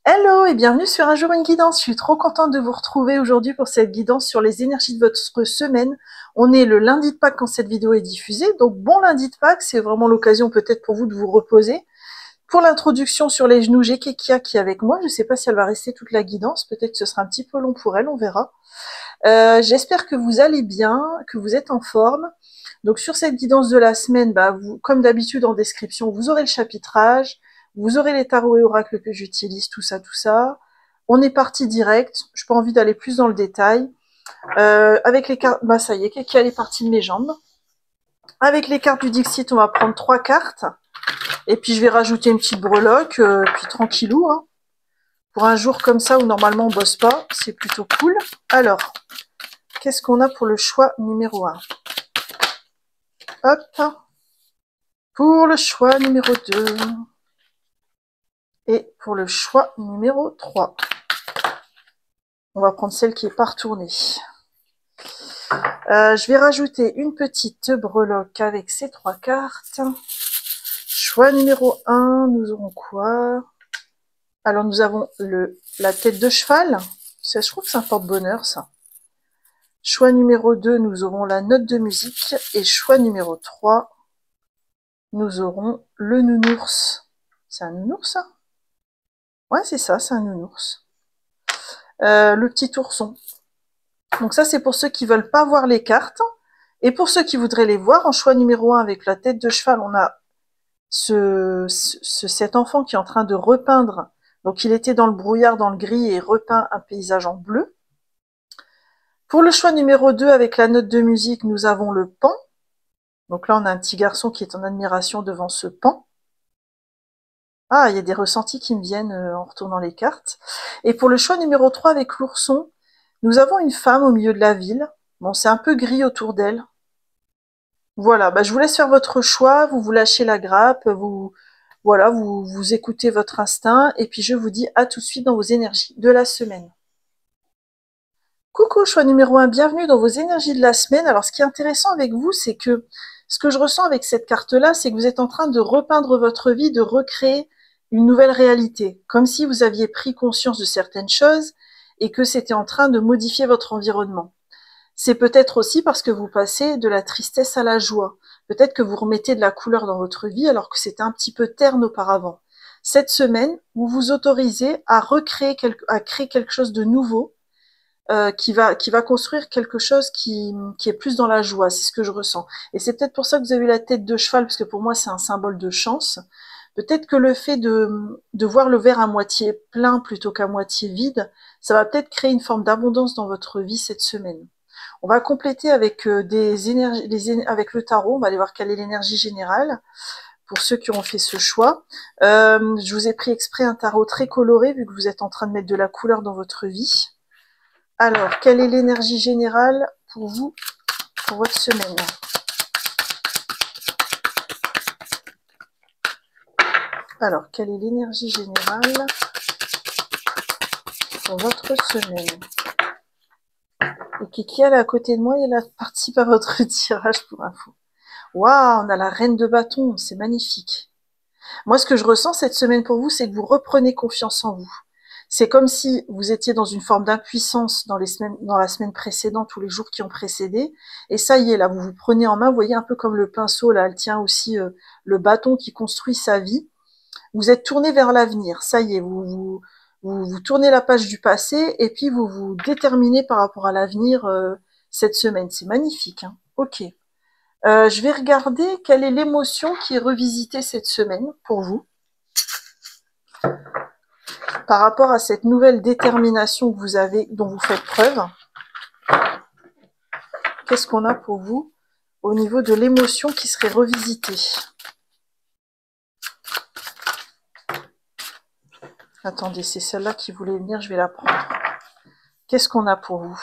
Hello et bienvenue sur Un jour une guidance. Je suis trop contente de vous retrouver aujourd'hui pour cette guidance sur les énergies de votre semaine. On est le lundi de Pâques quand cette vidéo est diffusée, donc bon lundi de Pâques, c'est vraiment l'occasion peut-être pour vous de vous reposer. Pour l'introduction sur les genoux, j'ai Kekia qui est avec moi. Je ne sais pas si elle va rester toute la guidance, peut-être que ce sera un petit peu long pour elle, on verra. J'espère que vous allez bien, que vous êtes en forme. Donc sur cette guidance de la semaine, vous, comme d'habitude en description, vous aurez le chapitrage, vous aurez les tarots et oracles que j'utilise, tout ça, tout ça. On est parti direct, je n'ai pas envie d'aller plus dans le détail. Avec les cartes, ça y est, Kekia est partie de mes jambes. Avec les cartes du Dixit, on va prendre 3 cartes. Et puis je vais rajouter une petite breloque, puis tranquillou. Hein. Pour un jour comme ça où normalement on bosse pas, c'est plutôt cool. Alors, qu'est-ce qu'on a pour le choix numéro 1? Hop. Pour le choix numéro 2. Et pour le choix numéro 3. On va prendre celle qui n'est pas retournée. Je vais rajouter une petite breloque avec ces 3 cartes. Choix numéro 1, nous aurons quoi? Alors nous avons la tête de cheval. Ça, je trouve que c'est un porte-bonheur ça. Choix numéro 2, nous aurons la note de musique. Et choix numéro 3, nous aurons le nounours. C'est un nounours ça? Ouais, c'est ça, c'est un nounours. Le petit ourson. Donc ça, c'est pour ceux qui veulent pas voir les cartes. Et pour ceux qui voudraient les voir, en choix numéro 1, avec la tête de cheval, on a cet enfant qui est en train de repeindre. Donc il était dans le brouillard, dans le gris, et repeint un paysage en bleu. Pour le choix numéro 2, avec la note de musique, nous avons le pan. Donc là, on a un petit garçon qui est en admiration devant ce pan. Ah, il y a des ressentis qui me viennent en retournant les cartes. Et pour le choix numéro 3, avec l'ourson, nous avons une femme au milieu de la ville. Bon, c'est un peu gris autour d'elle. Voilà, je vous laisse faire votre choix, vous lâchez la grappe, voilà, vous écoutez votre instinct, et puis je vous dis à tout de suite dans vos énergies de la semaine. Coucou, choix numéro 1, bienvenue dans vos énergies de la semaine. Alors, ce qui est intéressant avec vous, c'est que ce que je ressens avec cette carte-là, c'est que vous êtes en train de repeindre votre vie, de recréer une nouvelle réalité, comme si vous aviez pris conscience de certaines choses et que c'était en train de modifier votre environnement. C'est peut-être aussi parce que vous passez de la tristesse à la joie. Peut-être que vous remettez de la couleur dans votre vie alors que c'était un petit peu terne auparavant. Cette semaine, vous vous autorisez à créer quelque chose de nouveau, qui va construire quelque chose qui est plus dans la joie, c'est ce que je ressens. Et c'est peut-être pour ça que vous avez eu la tête de cheval, parce que pour moi c'est un symbole de chance. Peut-être que le fait de voir le verre à moitié plein plutôt qu'à moitié vide, ça va peut-être créer une forme d'abondance dans votre vie cette semaine. On va compléter avec des énergies, avec le tarot. On va aller voir quelle est l'énergie générale pour ceux qui ont fait ce choix. Je vous ai pris exprès un tarot très coloré vu que vous êtes en train de mettre de la couleur dans votre vie. Alors, quelle est l'énergie générale pour vous, pour votre semaine? Alors, quelle est l'énergie générale pour votre semaine? Et qui est là à côté de moi, et elle participe à votre tirage pour info. Waouh, on a la reine de bâton, c'est magnifique. Moi, ce que je ressens cette semaine pour vous, c'est que vous reprenez confiance en vous. C'est comme si vous étiez dans une forme d'impuissance dans la semaine précédente ou les jours qui ont précédé. Et ça y est, là, vous vous prenez en main. Vous voyez un peu comme le pinceau, là, elle tient aussi le bâton qui construit sa vie. Vous êtes tourné vers l'avenir. Ça y est, vous tournez la page du passé et puis vous vous déterminez par rapport à l'avenir cette semaine. C'est magnifique. Hein. Ok. Je vais regarder quelle est l'émotion qui est revisitée cette semaine pour vous. Par rapport à cette nouvelle détermination que vous avez, dont vous faites preuve. Qu'est-ce qu'on a pour vous au niveau de l'émotion qui serait revisitée? Attendez, c'est celle-là qui voulait venir, je vais la prendre. Qu'est-ce qu'on a pour vous?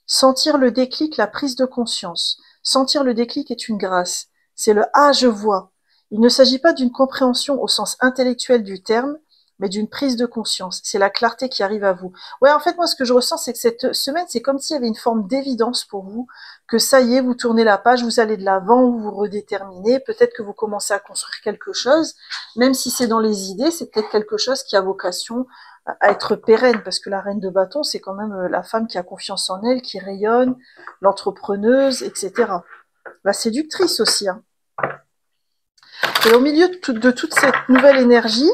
Sentir le déclic, la prise de conscience. Sentir le déclic est une grâce. C'est le « Ah, je vois ». Il ne s'agit pas d'une compréhension au sens intellectuel du terme, mais d'une prise de conscience. C'est la clarté qui arrive à vous. Ouais, en fait, moi, ce que je ressens, c'est que cette semaine, c'est comme s'il y avait une forme d'évidence pour vous, que ça y est, vous tournez la page, vous allez de l'avant, vous vous redéterminez, peut-être que vous commencez à construire quelque chose, même si c'est dans les idées, c'est peut-être quelque chose qui a vocation à être pérenne, parce que la reine de bâton, c'est quand même la femme qui a confiance en elle, qui rayonne, l'entrepreneuse, etc. La séductrice aussi, hein. Et au milieu de toute cette nouvelle énergie,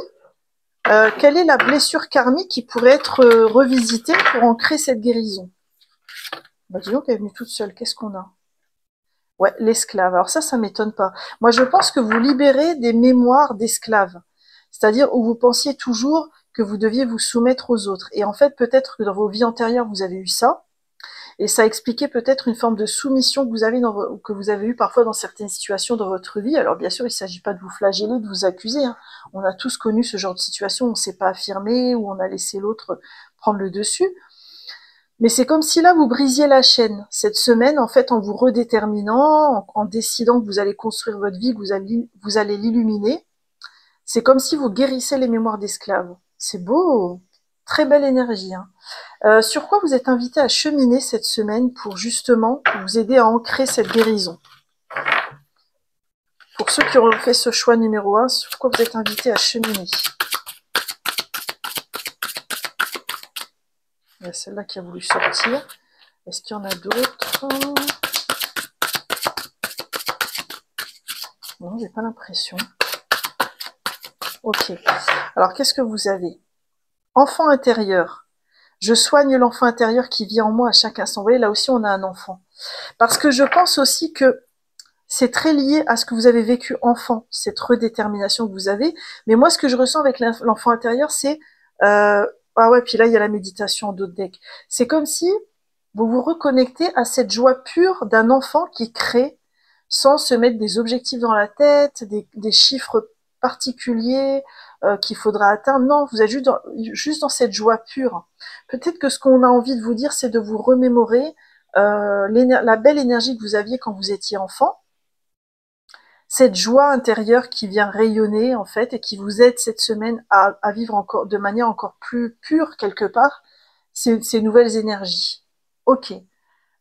quelle est la blessure karmique qui pourrait être revisitée pour ancrer cette guérison? Bah, dis donc, elle est venue toute seule. Qu'est-ce qu'on a? Ouais, l'esclave. Alors ça m'étonne pas. Moi, je pense que vous libérez des mémoires d'esclaves. C'est-à-dire où vous pensiez toujours que vous deviez vous soumettre aux autres. Et en fait, peut-être que dans vos vies antérieures, vous avez eu ça. Et ça expliquait peut-être une forme de soumission que vous avez que vous avez eu parfois dans certaines situations dans votre vie. Alors bien sûr, il ne s'agit pas de vous flageller, de vous accuser, hein. On a tous connu ce genre de situation où on ne s'est pas affirmé, où on a laissé l'autre prendre le dessus. Mais c'est comme si là, vous brisiez la chaîne. Cette semaine, en fait, en vous redéterminant, en décidant que vous allez construire votre vie, que vous allez l'illuminer, c'est comme si vous guérissez les mémoires d'esclaves. C'est beau, très belle énergie, hein. Sur quoi vous êtes invité à cheminer cette semaine pour justement vous aider à ancrer cette guérison? Pour ceux qui auront fait ce choix numéro 1, sur quoi vous êtes invité à cheminer? Il y a celle-là qui a voulu sortir. Est-ce qu'il y en a d'autres? Non, j'ai pas l'impression. Ok. Alors, qu'est-ce que vous avez? Enfant intérieur. Je soigne l'enfant intérieur qui vit en moi à chaque instant. Vous voyez, là aussi, on a un enfant. Parce que je pense aussi que c'est très lié à ce que vous avez vécu enfant, cette redétermination que vous avez. Mais moi, ce que je ressens avec l'enfant intérieur, c'est... ah ouais, puis là, il y a la méditation en dos de deck. C'est comme si vous vous reconnectez à cette joie pure d'un enfant qui crée sans se mettre des objectifs dans la tête, des chiffres particuliers qu'il faudra atteindre. Non, vous êtes juste dans cette joie pure. Peut-être que ce qu'on a envie de vous dire, c'est de vous remémorer la belle énergie que vous aviez quand vous étiez enfant, cette joie intérieure qui vient rayonner en fait et qui vous aide cette semaine à vivre encore de manière encore plus pure quelque part ces nouvelles énergies. Ok.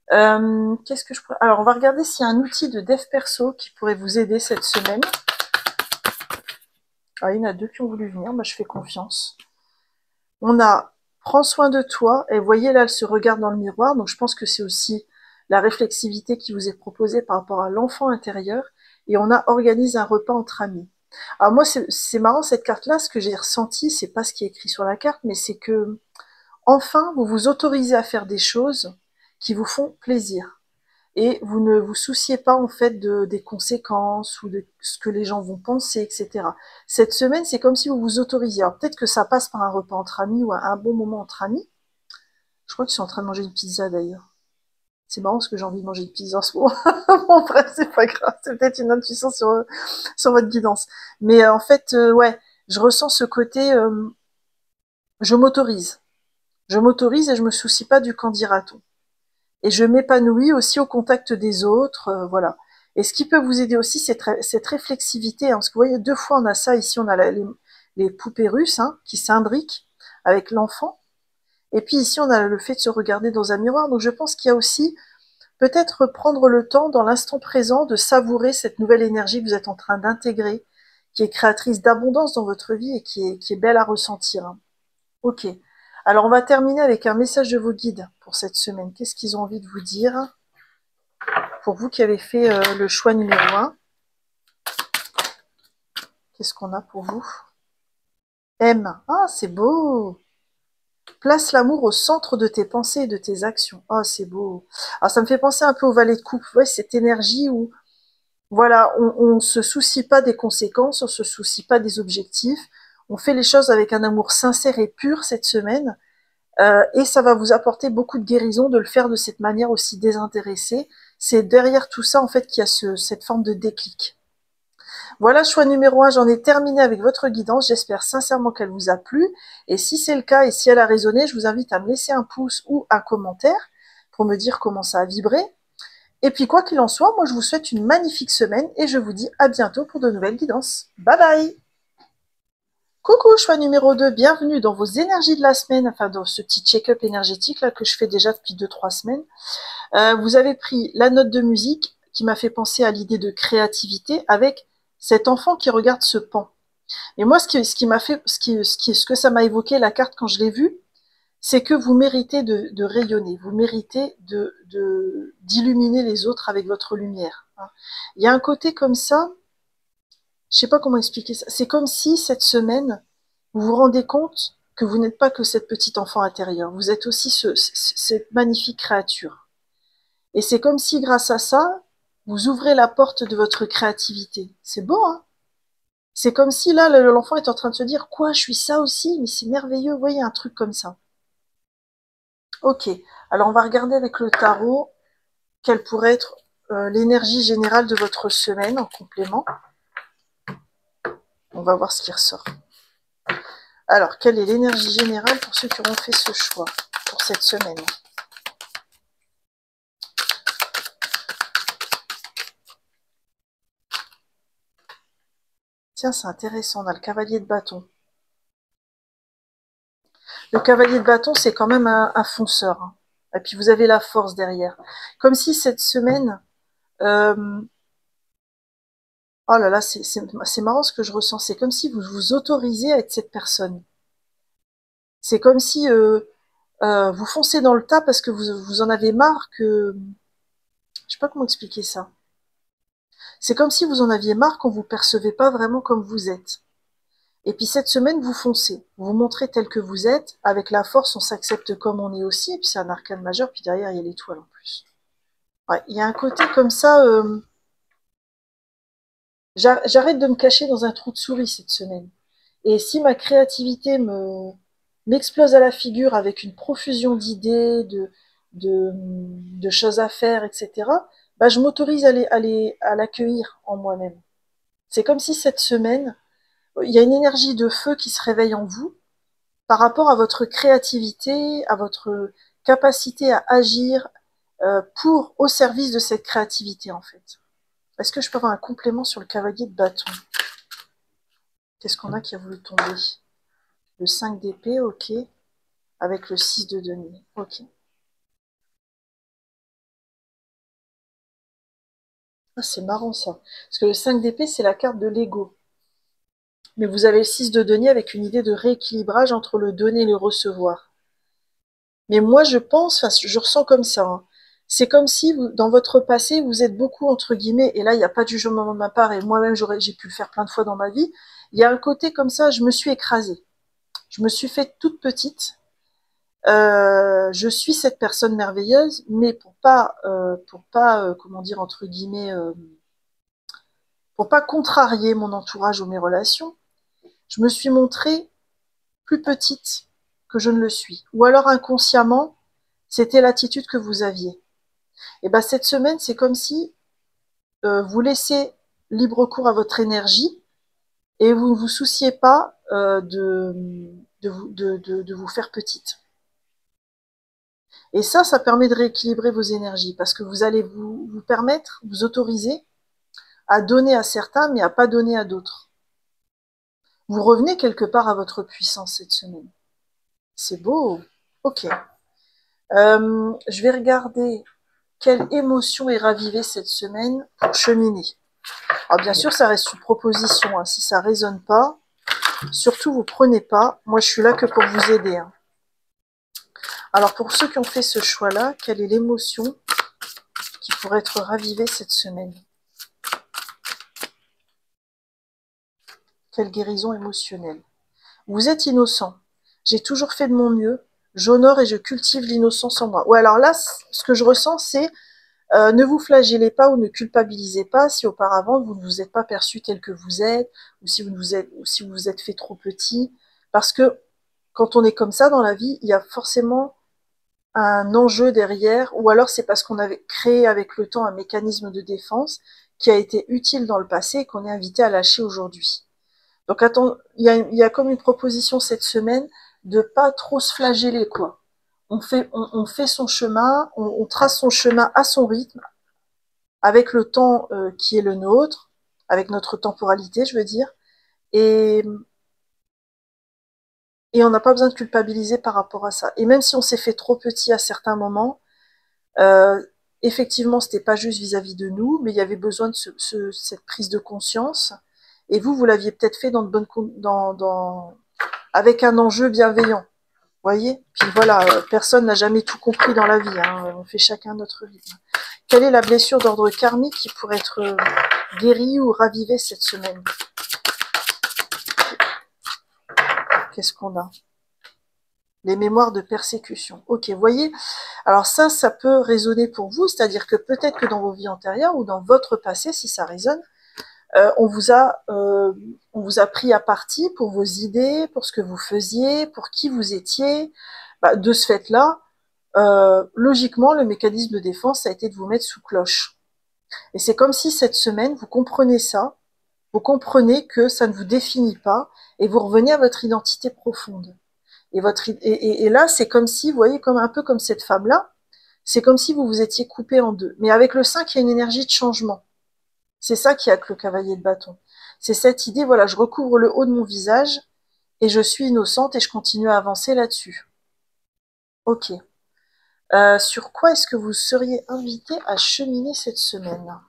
Qu'est-ce que je pourrais... Alors, on va regarder s'il y a un outil de dev perso qui pourrait vous aider cette semaine. Ah, il y en a deux qui ont voulu venir, bah, je fais confiance. On a prends soin de toi, et vous voyez là, elle se regarde dans le miroir, donc je pense que c'est aussi la réflexivité qui vous est proposée par rapport à l'enfant intérieur, et on a organise un repas entre amis. Alors moi, c'est marrant cette carte-là, ce que j'ai ressenti, c'est pas ce qui est écrit sur la carte, mais c'est que enfin, vous vous autorisez à faire des choses qui vous font plaisir. Et vous ne vous souciez pas en fait des conséquences ou de ce que les gens vont penser, etc. Cette semaine, c'est comme si vous vous autorisiez. Alors peut-être que ça passe par un repas entre amis ou un bon moment entre amis. Je crois qu'ils sont en train de manger une pizza d'ailleurs. C'est marrant parce que j'ai envie de manger une pizza en ce moment. Bon bref, c'est pas grave, c'est peut-être une intuition sur votre guidance. Mais en fait, ouais, je ressens ce côté, je m'autorise. Je m'autorise et je me soucie pas du qu'en dira-t-on. Et je m'épanouis aussi au contact des autres, voilà. Et ce qui peut vous aider aussi, c'est cette réflexivité, hein, parce que vous voyez, deux fois on a ça, ici on a les poupées russes, hein, qui s'imbriquent avec l'enfant, et puis ici on a le fait de se regarder dans un miroir, donc je pense qu'il y a aussi peut-être prendre le temps dans l'instant présent de savourer cette nouvelle énergie que vous êtes en train d'intégrer, qui est créatrice d'abondance dans votre vie et qui est belle à ressentir, hein. Ok. Alors, on va terminer avec un message de vos guides pour cette semaine. Qu'est-ce qu'ils ont envie de vous dire? Pour vous qui avez fait le choix numéro 1, qu'est-ce qu'on a pour vous? M. Ah, c'est beau! Place l'amour au centre de tes pensées et de tes actions. Ah, c'est beau. Alors, ça me fait penser un peu au valet de coupe. Ouais, cette énergie où, voilà, on se soucie pas des conséquences, on se soucie pas des objectifs. On fait les choses avec un amour sincère et pur cette semaine. Et ça va vous apporter beaucoup de guérison de le faire de cette manière aussi désintéressée. C'est derrière tout ça, en fait, qu'il y a cette forme de déclic. Voilà, choix numéro 1, j'en ai terminé avec votre guidance. J'espère sincèrement qu'elle vous a plu. Et si c'est le cas et si elle a résonné, je vous invite à me laisser un pouce ou un commentaire pour me dire comment ça a vibré. Et puis, quoi qu'il en soit, moi, je vous souhaite une magnifique semaine et je vous dis à bientôt pour de nouvelles guidances. Bye bye! Coucou, choix numéro 2, bienvenue dans vos énergies de la semaine, enfin dans ce petit check-up énergétique là que je fais déjà depuis 2-3 semaines. Vous avez pris la note de musique qui m'a fait penser à l'idée de créativité avec cet enfant qui regarde ce pan. Et moi, ce qui m'a fait, ce que ça m'a évoqué la carte quand je l'ai vue, c'est que vous méritez de rayonner, vous méritez d'illuminer les autres avec votre lumière. Il y a un côté comme ça, je sais pas comment expliquer ça. C'est comme si cette semaine, vous vous rendez compte que vous n'êtes pas que cette petite enfant intérieure, vous êtes aussi cette magnifique créature. Et c'est comme si grâce à ça, vous ouvrez la porte de votre créativité. C'est beau, hein? C'est comme si là, l'enfant est en train de se dire, quoi, je suis ça aussi, mais c'est merveilleux, vous voyez, un truc comme ça. Ok, alors on va regarder avec le tarot quelle pourrait être l'énergie générale de votre semaine en complément. On va voir ce qui ressort. Alors, quelle est l'énergie générale pour ceux qui auront fait ce choix pour cette semaine? Tiens, c'est intéressant, on a le cavalier de bâton. Le cavalier de bâton, c'est quand même un fonceur. Hein. Et puis vous avez la force derrière. Comme si cette semaine... oh là là, c'est marrant ce que je ressens. C'est comme si vous vous autorisez à être cette personne. C'est comme si vous foncez dans le tas parce que vous en avez marre que... Je sais pas comment expliquer ça. C'est comme si vous en aviez marre qu'on vous percevait pas vraiment comme vous êtes. Et puis cette semaine, vous foncez, vous montrez tel que vous êtes, avec la force, on s'accepte comme on est aussi, et puis c'est un arcane majeur, puis derrière, il y a l'étoile en plus. Ouais, il y a un côté comme ça, j'arrête de me cacher dans un trou de souris cette semaine. Et si ma créativité m'explose à la figure avec une profusion d'idées, de choses à faire, etc., bah, je m'autorise à l'accueillir en moi-même. C'est comme si cette semaine, il y a une énergie de feu qui se réveille en vous par rapport à votre créativité, à votre capacité à agir au service de cette créativité en fait. Est-ce que je peux avoir un complément sur le cavalier de bâton? Qu'est-ce qu'on a qui a voulu tomber? Le 5 d'épée, ok. Avec le 6 de denier, ok. Ah, c'est marrant ça. Parce que le 5 d'épée, c'est la carte de l'ego. Mais vous avez le 6 de denier avec une idée de rééquilibrage entre le donner et le recevoir. Mais moi, je pense, enfin, je ressens comme ça. Hein. C'est comme si, dans votre passé, vous êtes beaucoup, entre guillemets, et là, il n'y a pas de jugement de ma part, et moi-même, j'ai pu le faire plein de fois dans ma vie. Il y a un côté comme ça, je me suis écrasée. Je me suis faite toute petite. Je suis cette personne merveilleuse, mais pour pas, comment dire, entre guillemets, pour pas contrarier mon entourage ou mes relations, je me suis montrée plus petite que je ne le suis. Ou alors inconsciemment, c'était l'attitude que vous aviez. Et ben cette semaine, c'est comme si vous laissez libre cours à votre énergie et vous ne vous souciez pas de vous faire petite. Et ça permet de rééquilibrer vos énergies parce que vous allez vous permettre, vous autoriser à donner à certains, mais à pas donner à d'autres. Vous revenez quelque part à votre puissance cette semaine. C'est beau. Ok. Je vais regarder quelle émotion est ravivée cette semaine pour cheminer. Alors bien sûr, ça reste une proposition. Hein. Si ça ne résonne pas, surtout vous prenez pas. Moi, je suis là que pour vous aider. Hein. Alors pour ceux qui ont fait ce choix-là, quelle est l'émotion qui pourrait être ravivée cette semaine? Quelle guérison émotionnelle. Vous êtes innocent. J'ai toujours fait de mon mieux. J'honore et je cultive l'innocence en moi. Ouais, alors là, ce que je ressens, c'est ne vous flagellez pas ou ne culpabilisez pas si auparavant vous ne vous êtes pas perçu tel que vous êtes, ou si vous vous êtes fait trop petit. Parce que quand on est comme ça dans la vie, il y a forcément un enjeu derrière, ou alors c'est parce qu'on avait créé avec le temps un mécanisme de défense qui a été utile dans le passé et qu'on est invité à lâcher aujourd'hui. Donc attends, il y a comme une proposition cette semaine de pas trop se flageller, quoi. On fait son chemin, on trace son chemin à son rythme, avec le temps qui est le nôtre, avec notre temporalité, je veux dire. Et Et on n'a pas besoin de culpabiliser par rapport à ça. Et même si on s'est fait trop petit à certains moments, euh, effectivement, c'était pas juste vis-à-vis de nous, mais il y avait besoin de cette prise de conscience. Et vous, vous l'aviez peut-être fait avec un enjeu bienveillant. Voyez. Puis voilà, personne n'a jamais tout compris dans la vie. Hein, on fait chacun notre rythme. Quelle est la blessure d'ordre karmique qui pourrait être guérie ou ravivée cette semaine? Qu'est-ce qu'on a? Les mémoires de persécution. Ok, voyez. Alors ça peut résonner pour vous, c'est-à-dire que peut-être que dans vos vies antérieures ou dans votre passé, si ça résonne, on vous a pris à partie pour vos idées, pour ce que vous faisiez, pour qui vous étiez. Bah, de ce fait-là, logiquement, le mécanisme de défense a été de vous mettre sous cloche. Et c'est comme si cette semaine, vous comprenez ça, vous comprenez que ça ne vous définit pas, et vous revenez à votre identité profonde. Et là, c'est comme si, vous voyez, comme un peu comme cette femme-là, c'est comme si vous vous étiez coupé en deux. Mais avec le 5, il y a une énergie de changement. C'est ça qui a que le cavalier de bâton. C'est cette idée, voilà, je recouvre le haut de mon visage et je suis innocente et je continue à avancer là-dessus. Ok. Sur quoi est-ce que vous seriez invité à cheminer cette semaine?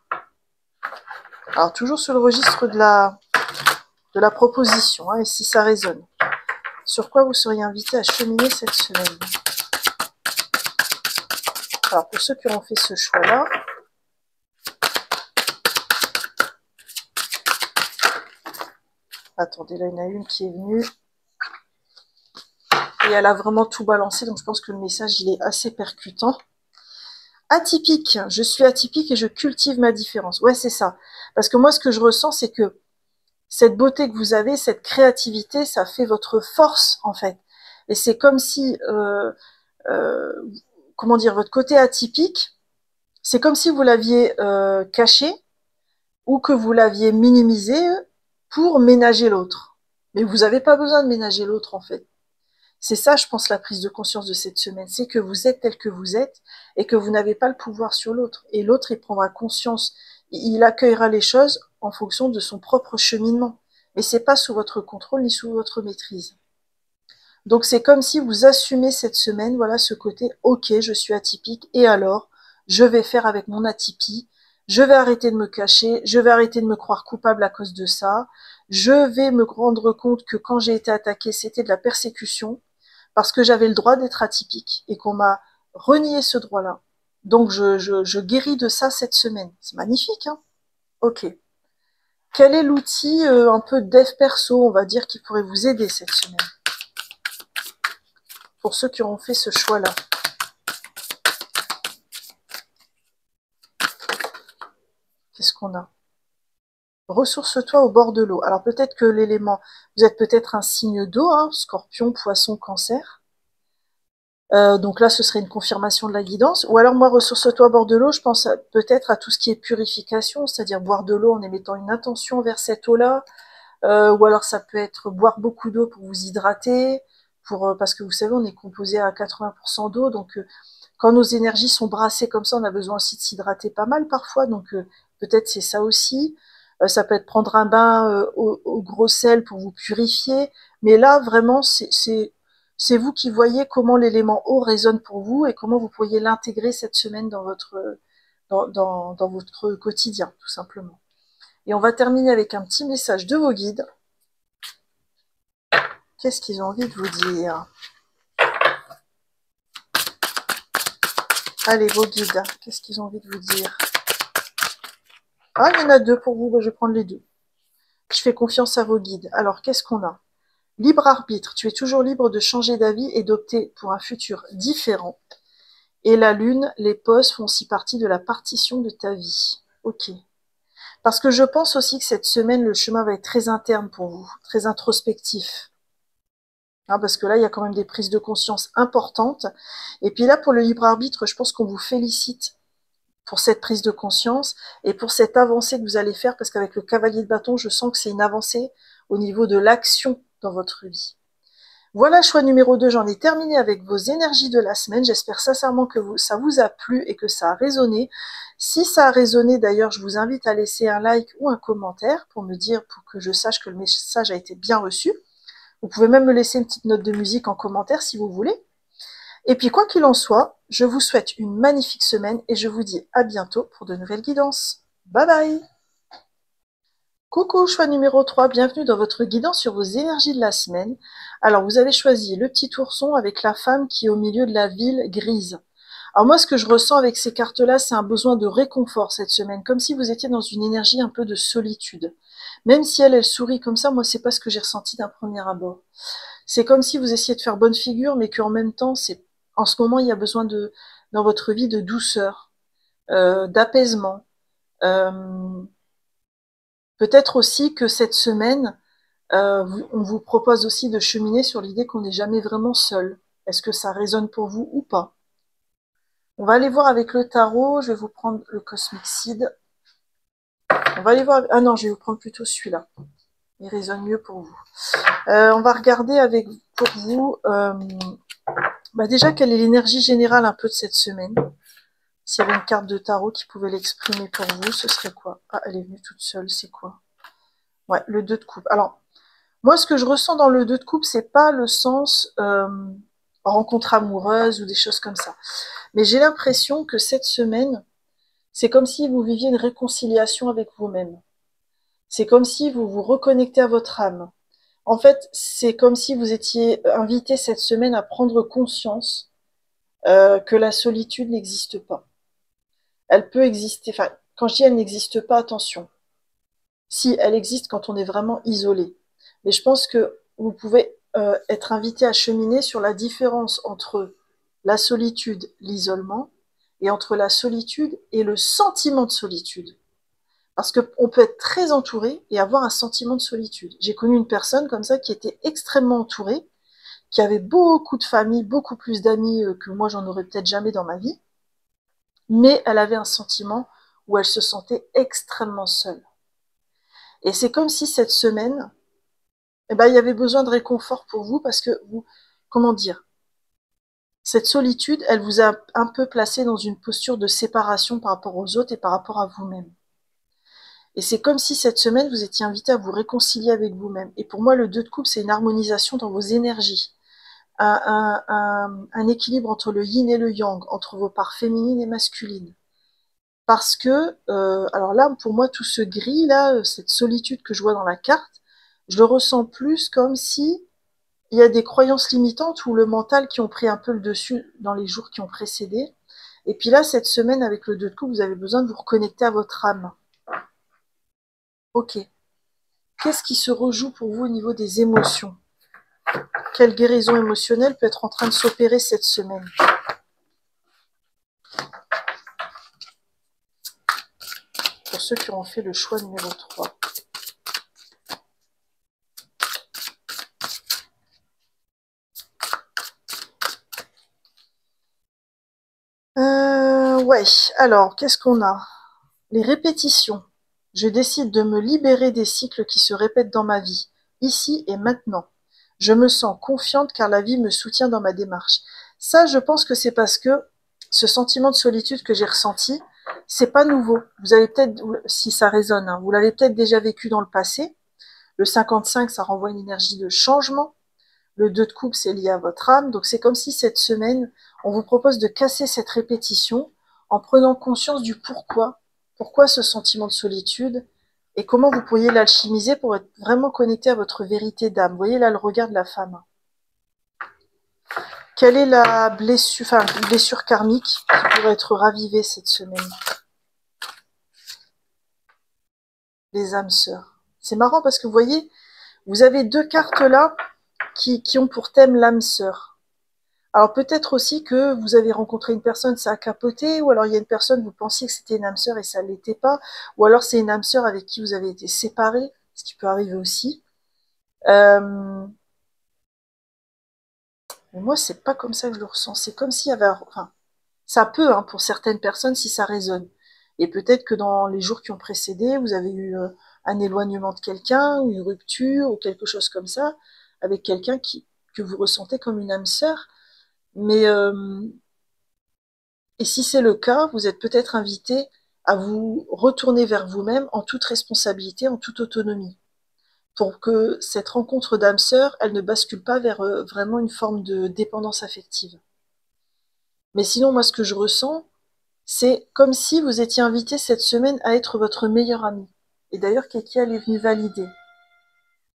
Alors, toujours sur le registre de la proposition, hein, et si ça résonne. Sur quoi vous seriez invité à cheminer cette semaine? Alors, pour ceux qui auront fait ce choix-là, attendez, là, il y en a une qui est venue. Et elle a vraiment tout balancé, donc je pense que le message, il est assez percutant. Atypique, je suis atypique et je cultive ma différence. Ouais, c'est ça. Parce que moi, ce que je ressens, c'est que cette beauté que vous avez, cette créativité, ça fait votre force, en fait. Et c'est comme si, comment dire, votre côté atypique, c'est comme si vous l'aviez caché ou que vous l'aviez minimisé pour ménager l'autre. Mais vous n'avez pas besoin de ménager l'autre, en fait. C'est ça, je pense, la prise de conscience de cette semaine. C'est que vous êtes tel que vous êtes et que vous n'avez pas le pouvoir sur l'autre. Et l'autre, il prendra conscience, il accueillera les choses en fonction de son propre cheminement. Mais c'est pas sous votre contrôle ni sous votre maîtrise. Donc c'est comme si vous assumez cette semaine, voilà, ce côté, ok, je suis atypique, et alors, je vais faire avec mon atypie, je vais arrêter de me cacher, je vais arrêter de me croire coupable à cause de ça, je vais me rendre compte que quand j'ai été attaquée, c'était de la persécution, parce que j'avais le droit d'être atypique, et qu'on m'a renié ce droit-là. Donc je guéris de ça cette semaine. C'est magnifique, hein? Ok. Quel est l'outil un peu dev perso, on va dire, qui pourrait vous aider cette semaine? Pour ceux qui auront fait ce choix-là. Qu'est-ce qu'on a? Ressource-toi au bord de l'eau. Alors peut-être que l'élément, vous êtes peut-être un signe d'eau, hein, scorpion, poisson, cancer. Donc là, ce serait une confirmation de la guidance. Ou alors moi, ressource-toi au bord de l'eau, je pense peut-être à tout ce qui est purification, c'est-à-dire boire de l'eau en émettant une intention vers cette eau-là. Ou alors ça peut être boire beaucoup d'eau pour vous hydrater, parce que vous savez, on est composé à 80% d'eau, donc quand nos énergies sont brassées comme ça, on a besoin aussi de s'hydrater pas mal parfois, donc peut-être c'est ça aussi. Ça peut être prendre un bain au gros sel pour vous purifier, mais là vraiment c'est vous qui voyez comment l'élément eau résonne pour vous et comment vous pourriez l'intégrer cette semaine dans votre quotidien, tout simplement. Et on va terminer avec un petit message de vos guides. Qu'est-ce qu'ils ont envie de vous dire? Allez, vos guides, qu'est-ce qu'ils ont envie de vous dire? Ah, il y en a deux pour vous, je vais prendre les deux. Je fais confiance à vos guides. Alors, qu'est-ce qu'on a? Libre arbitre, tu es toujours libre de changer d'avis et d'opter pour un futur différent. Et la lune, les postes font aussi partie de la partition de ta vie. Ok. Parce que je pense aussi que cette semaine, le chemin va être très interne pour vous, très introspectif. Hein, parce que là, il y a quand même des prises de conscience importantes. Et puis là, pour le libre arbitre, je pense qu'on vous félicite pour cette prise de conscience et pour cette avancée que vous allez faire, parce qu'avec le cavalier de bâton, je sens que c'est une avancée au niveau de l'action dans votre vie. Voilà, choix numéro 2, j'en ai terminé avec vos énergies de la semaine. J'espère sincèrement que ça vous a plu et que ça a résonné. Si ça a résonné, d'ailleurs, je vous invite à laisser un like ou un commentaire pour me dire, pour que je sache que le message a été bien reçu. Vous pouvez même me laisser une petite note de musique en commentaire si vous voulez. Et puis quoi qu'il en soit, je vous souhaite une magnifique semaine et je vous dis à bientôt pour de nouvelles guidances. Bye bye! Coucou, choix numéro 3, bienvenue dans votre guidance sur vos énergies de la semaine. Alors vous avez choisi le petit ourson avec la femme qui est au milieu de la ville grise. Alors moi ce que je ressens avec ces cartes-là, c'est un besoin de réconfort cette semaine, comme si vous étiez dans une énergie un peu de solitude. Même si elle sourit comme ça, moi c'est pas ce que j'ai ressenti d'un premier abord. C'est comme si vous essayez de faire bonne figure, mais qu'en même temps, en ce moment, il y a besoin dans votre vie de douceur, d'apaisement. Euh, Peut-être aussi que cette semaine, on vous propose aussi de cheminer sur l'idée qu'on n'est jamais vraiment seul. Est-ce que ça résonne pour vous ou pas? On va aller voir avec le tarot. Je vais vous prendre le Cosmic Seed. On va aller voir. Ah non, je vais vous prendre plutôt celui-là. Il résonne mieux pour vous. On va regarder pour vous déjà quelle est l'énergie générale un peu de cette semaine. S'il y avait une carte de tarot qui pouvait l'exprimer pour vous, ce serait quoi? Ah, elle est venue toute seule, c'est quoi? Ouais, le 2 de coupe. Alors, moi, ce que je ressens dans le 2 de coupe, c'est pas le sens rencontre amoureuse ou des choses comme ça. Mais j'ai l'impression que cette semaine, c'est comme si vous viviez une réconciliation avec vous-même. C'est comme si vous vous reconnectez à votre âme. En fait, c'est comme si vous étiez invité cette semaine à prendre conscience que la solitude n'existe pas. Elle peut exister, enfin, quand je dis elle n'existe pas, attention. Si, elle existe quand on est vraiment isolé. Mais je pense que vous pouvez être invité à cheminer sur la différence entre la solitude, l'isolement, et entre la solitude et le sentiment de solitude. Parce qu'on peut être très entouré et avoir un sentiment de solitude. J'ai connu une personne comme ça qui était extrêmement entourée, qui avait beaucoup de famille, beaucoup plus d'amis que moi j'en aurais peut-être jamais dans ma vie, mais elle avait un sentiment où elle se sentait extrêmement seule. Et c'est comme si cette semaine, il y avait besoin de réconfort pour vous parce que comment dire, cette solitude, elle vous a un peu placé dans une posture de séparation par rapport aux autres et par rapport à vous-même. Et c'est comme si cette semaine, vous étiez invité à vous réconcilier avec vous-même. Et pour moi, le 2 de coupe, c'est une harmonisation dans vos énergies. Un équilibre entre le yin et le yang, entre vos parts féminines et masculines. Parce que, alors là, pour moi, tout ce gris, là, cette solitude que je vois dans la carte, je le ressens plus comme si il y a des croyances limitantes ou le mental qui ont pris un peu le dessus dans les jours qui ont précédé. Et puis là, cette semaine, avec le 2 de coupe, vous avez besoin de vous reconnecter à votre âme. Ok. Qu'est-ce qui se rejoue pour vous au niveau des émotions? Quelle guérison émotionnelle peut être en train de s'opérer cette semaine? Pour ceux qui auront fait le choix numéro 3. Ouais, alors, qu'est-ce qu'on a? Les répétitions. Je décide de me libérer des cycles qui se répètent dans ma vie, ici et maintenant. Je me sens confiante car la vie me soutient dans ma démarche. Ça, je pense que c'est parce que ce sentiment de solitude que j'ai ressenti, c'est pas nouveau. Vous avez peut-être, si ça résonne, hein, vous l'avez peut-être déjà vécu dans le passé. Le 55, ça renvoie une énergie de changement. Le 2 de coupe, c'est lié à votre âme. Donc c'est comme si cette semaine, on vous propose de casser cette répétition en prenant conscience du pourquoi. Pourquoi ce sentiment de solitude et comment vous pourriez l'alchimiser pour être vraiment connecté à votre vérité d'âme. Vous voyez là le regard de la femme. Quelle est la blessure karmique qui pourrait être ravivée cette semaine? Les âmes sœurs. C'est marrant parce que vous voyez, vous avez deux cartes là qui ont pour thème l'âme sœur. Alors peut-être aussi que vous avez rencontré une personne, ça a capoté, ou alors il y a une personne, vous pensiez que c'était une âme sœur et ça ne l'était pas, ou alors c'est une âme sœur avec qui vous avez été séparés, ce qui peut arriver aussi. Mais moi, c'est pas comme ça que je le ressens. C'est comme s'il y avait, enfin, ça peut, hein, pour certaines personnes, si ça résonne. Et peut-être que dans les jours qui ont précédé, vous avez eu un éloignement de quelqu'un, ou une rupture, ou quelque chose comme ça, avec quelqu'un que vous ressentez comme une âme sœur. Mais et si c'est le cas, vous êtes peut-être invité à vous retourner vers vous-même en toute responsabilité, en toute autonomie. pour que cette rencontre d'âme sœur, elle ne bascule pas vers vraiment une forme de dépendance affective. Mais sinon, moi, ce que je ressens, c'est comme si vous étiez invité cette semaine à être votre meilleur ami. Et d'ailleurs, Kiki, elle est venue valider.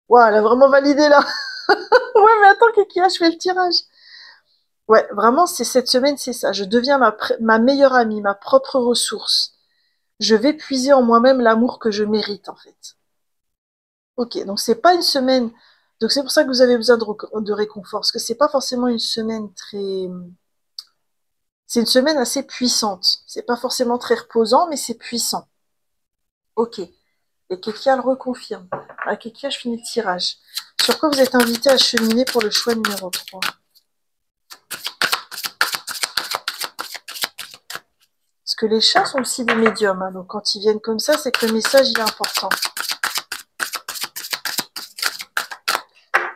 Waouh, elle a vraiment validé là. Ouais, mais attends, Kiki, je fais le tirage. Ouais, vraiment, c'est cette semaine, c'est ça. Je deviens ma meilleure amie, ma propre ressource. Je vais puiser en moi-même l'amour que je mérite, en fait. Ok, donc c'est pas une semaine. Donc c'est pour ça que vous avez besoin de réconfort, parce que c'est pas forcément une semaine très. C'est une semaine assez puissante. C'est pas forcément très reposant, mais c'est puissant. Ok. Et Kekia le reconfirme. À Kekia, je finis le tirage. Sur quoi vous êtes invité à cheminer pour le choix numéro 3? Parce que les chats sont aussi des médiums, hein, donc quand ils viennent comme ça, c'est que le message il est important.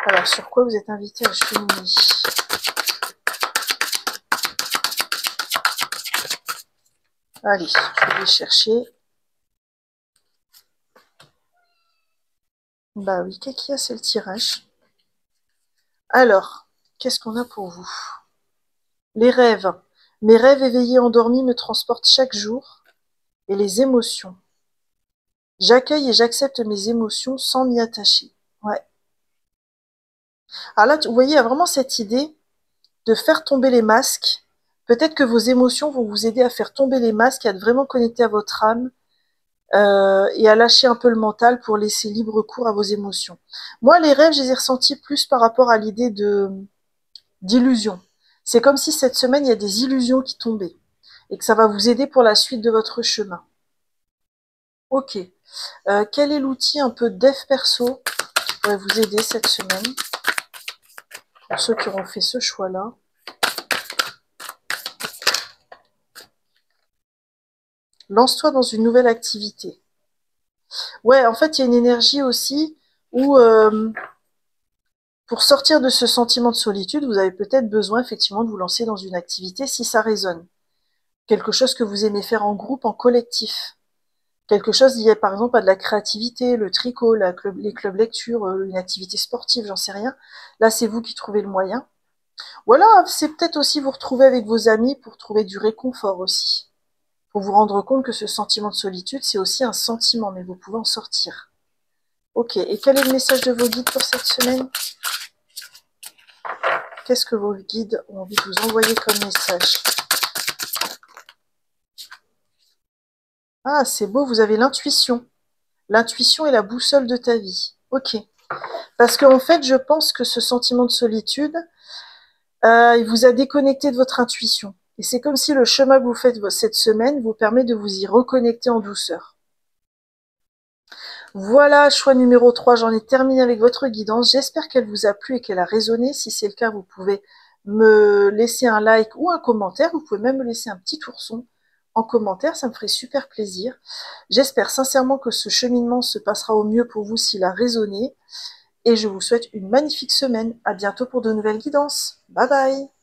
Alors, sur quoi vous êtes invité à cheminer? Allez, je vais les chercher. Bah oui, Kekia, c'est le tirage. Alors, qu'est-ce qu'on a pour vous? Les rêves. Mes rêves éveillés endormis me transportent chaque jour. Et les émotions. J'accueille et j'accepte mes émotions sans m'y attacher. Ouais. Alors là, vous voyez, il y a vraiment cette idée de faire tomber les masques. Peut-être que vos émotions vont vous aider à faire tomber les masques et à être vraiment connecté à votre âme et à lâcher un peu le mental pour laisser libre cours à vos émotions. Moi, les rêves, je les ai ressentis plus par rapport à l'idée d'illusion. C'est comme si cette semaine, il y a des illusions qui tombaient et que ça va vous aider pour la suite de votre chemin. Ok. Quel est l'outil un peu dev perso qui pourrait vous aider cette semaine pour ceux qui auront fait ce choix-là? Lance-toi dans une nouvelle activité. Ouais, en fait, il y a une énergie aussi où, pour sortir de ce sentiment de solitude, vous avez peut-être besoin effectivement de vous lancer dans une activité si ça résonne. Quelque chose que vous aimez faire en groupe, en collectif. Quelque chose lié par exemple à de la créativité, le tricot, les clubs lecture, une activité sportive, j'en sais rien. Là, c'est vous qui trouvez le moyen. Voilà, c'est peut-être aussi vous retrouver avec vos amis pour trouver du réconfort aussi. Pour vous rendre compte que ce sentiment de solitude, c'est aussi un sentiment, mais vous pouvez en sortir. Ok, et quel est le message de vos guides pour cette semaine? Qu'est-ce que vos guides ont envie de vous envoyer comme message? Ah, c'est beau, vous avez l'intuition. L'intuition est la boussole de ta vie. Ok. Parce qu'en fait, je pense que ce sentiment de solitude, il vous a déconnecté de votre intuition. Et c'est comme si le chemin que vous faites cette semaine vous permet de vous y reconnecter en douceur. Voilà, choix numéro 3, j'en ai terminé avec votre guidance. J'espère qu'elle vous a plu et qu'elle a résonné. Si c'est le cas, vous pouvez me laisser un like ou un commentaire. Vous pouvez même me laisser un petit ourson en commentaire, ça me ferait super plaisir. J'espère sincèrement que ce cheminement se passera au mieux pour vous s'il a résonné. Et je vous souhaite une magnifique semaine. À bientôt pour de nouvelles guidances. Bye bye!